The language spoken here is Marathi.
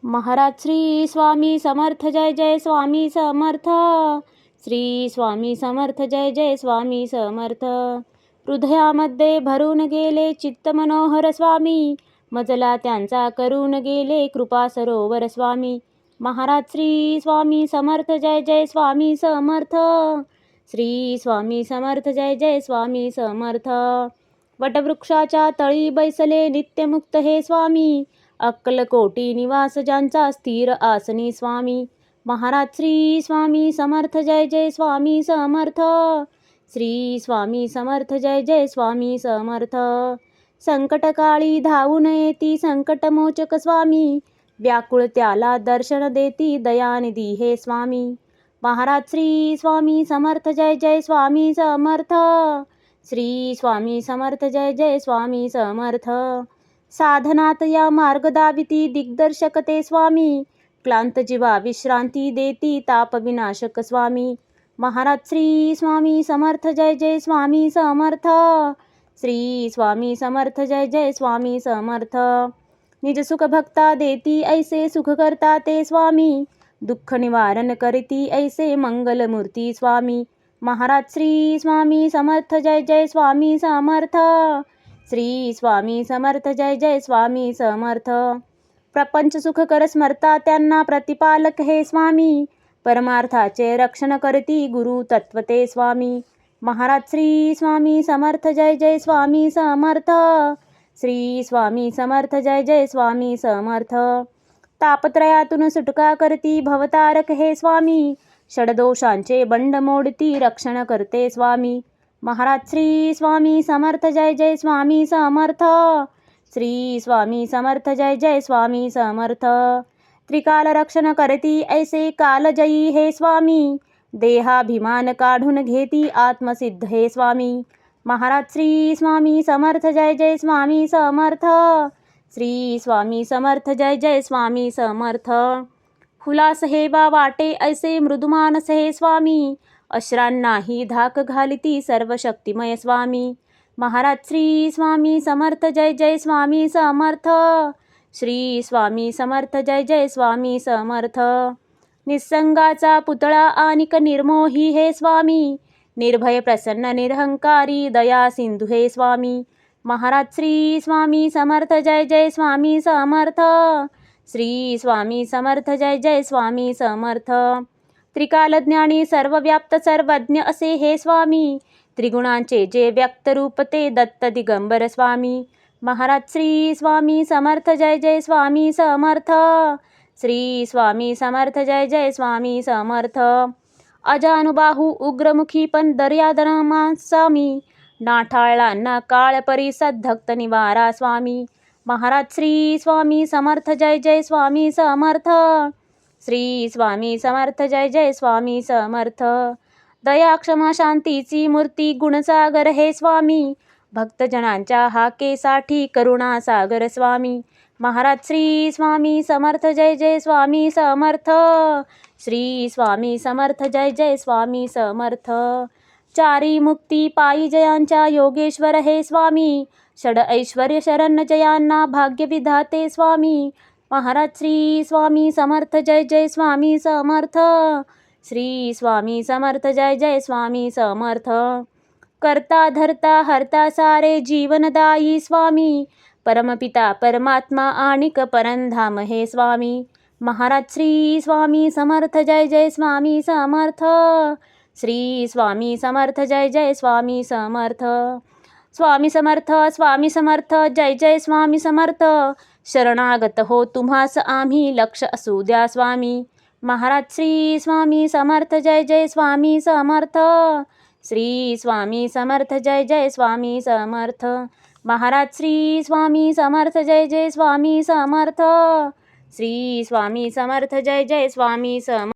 महाराज श्री स्वामी समर्थ जय जय स्वामी समर्थ. श्री स्वामी समर्थ जय जय स्वामी समर्थ. हृदयामध्ये भरून गेले चित्त मनोहर स्वामी, मजला त्यांचा करून गेले कृपा सरोवर स्वामी. महाराज श्री स्वामी समर्थ जय जय स्वामी समर्थ. श्री स्वामी समर्थ जय जय स्वामी समर्थ. वटवृक्षाच्या तळी बैसले नित्यमुक्त हे स्वामी, अक्कलकोटी निवास ज्यांचा स्थिर आसनी स्वामी. महाराज श्री स्वामी समर्थ जय जय स्वामी समर्थ. श्री स्वामी समर्थ जय जय स्वामी समर्थ. संकटकाळी धावून येती संकटमोचक स्वामी, व्याकुळ त्याला दर्शन देती दयानिधी हे स्वामी. महाराज श्री स्वामी समर्थ जय जय स्वामी समर्थ. श्री स्वामी समर्थ जय जय स्वामी समर्थ. साधनात या मार्ग दाविती दिग्दर्शक ते स्वामी, क्लांत जीवा विश्रांती देती ताप विनाशक स्वामी. महाराज श्री स्वामी समर्थ जय जय स्वामी समर्थ. श्री स्वामी समर्थ जय जय स्वामी समर्थ. निज सुख भक्ता देती ऐसे सुख करता ते स्वामी, दुःख निवारण करती ऐसे मंगलमूर्ती स्वामी. महाराज श्री स्वामी समर्थ जय जय स्वामी समर्थ. श्री स्वामी समर्थ जय जय स्वामी समर्थ. प्रपंच सुख कर स्मरता त्यांना प्रतिपालक हे स्वामी, परमार्थाचे रक्षण करती गुरु तत्वते स्वामी. महाराज श्री स्वामी समर्थ जय जय स्वामी समर्थ. श्री स्वामी समर्थ जय जय स्वामी समर्थ. तापत्रयातून सुटका करती भवतारक हे स्वामी, षडदोषांचे बंड मोडती रक्षण करते स्वामी. महाराज श्री स्वामी समर्थ जय जय स्वामी समर्थ. श्री स्वामी समर्थ जय जय स्वामी समर्थ. त्रिकाल रक्षण करती ऐसे कालजयी हे स्वामी, देहाभिमान काढून घेती आत्मसिद्ध हे स्वामी. महाराज श्री स्वामी समर्थ जय जय स्वामी समर्थ. श्री स्वामी समर्थ जय जय स्वामी समर्थ. हुलास हे बा वाटे ऐसे मृदुमानस हे स्वामी, अश्रांनाही धाक घालिती सर्व शक्तिमय स्वामी. महाराज श्री स्वामी समर्थ जय जय स्वामी समर्थ. श्री स्वामी समर्थ जय जय स्वामी समर्थ. निसंगाचा पुतळा आनिक निर्मोही हे स्वामी, निर्भय प्रसन्न निरहंकारी दया सिंधू हे स्वामी. महाराज श्री स्वामी समर्थ जय जय स्वामी समर्थ. श्री स्वामी समर्थ जय जय स्वामी समर्थ. त्रिकालज्ञानी सर्वव्याप्त सर्वज्ञ असे हे स्वामी, त्रिगुणांचे जे व्यक्त रूप ते दत्त दिगंबर स्वामी. महाराज श्री स्वामी समर्थ जय जय स्वामी समर्थ. श्री स्वामी समर्थ जय जय स्वामी समर्थ. अजानुबाहू उग्रमुखी पण दर्यादनमा स्वामी, नाठाळला ना काळ परिसद धक्त निवारा स्वामी. महाराज श्री स्वामी समर्थ जय जय स्वामी समर्थ. श्री स्वामी समर्थ जय जय स्वामी समर्थ. दया क्षमा शांतीची मूर्ती गुणसागर हे स्वामी, भक्तजनांच्या हाकेसाठी करुणा सागर स्वामी. महाराज श्री स्वामी समर्थ जय जय स्वामी समर्थ. श्री स्वामी समर्थ जय जय स्वामी समर्थ. चारी मुक्ती पायी जयांच्या योगेश्वर हे स्वामी, षड ऐश्वर्य शरण जयांना भाग्य विधाते स्वामी. महाराज श्री स्वामी समर्थ जय जय स्वामी समर्थ. श्री स्वामी समर्थ जय जय स्वामी समर्थ. करता धरता हरता सारे जीवनदायी स्वामी, परमपिता परमात्मा आणिक परमधाम हे स्वामी. महाराज श्री स्वामी समर्थ जय जय स्वामी समर्थ. श्री स्वामी समर्थ जय जय स्वामी समर्थ. स्वामी समर्थ स्वामी समर्थ जय जय स्वामी समर्थ. शरणागत हो तुम्हास आम्ही लक्ष असू द्या स्वामी. महाराज श्री स्वामी समर्थ जय जय स्वामी समर्थ. श्री स्वामी समर्थ जय जय स्वामी समर्थ. महाराज श्री स्वामी समर्थ जय जय स्वामी समर्थ. श्री स्वामी समर्थ जय जय स्वामी समर्थ.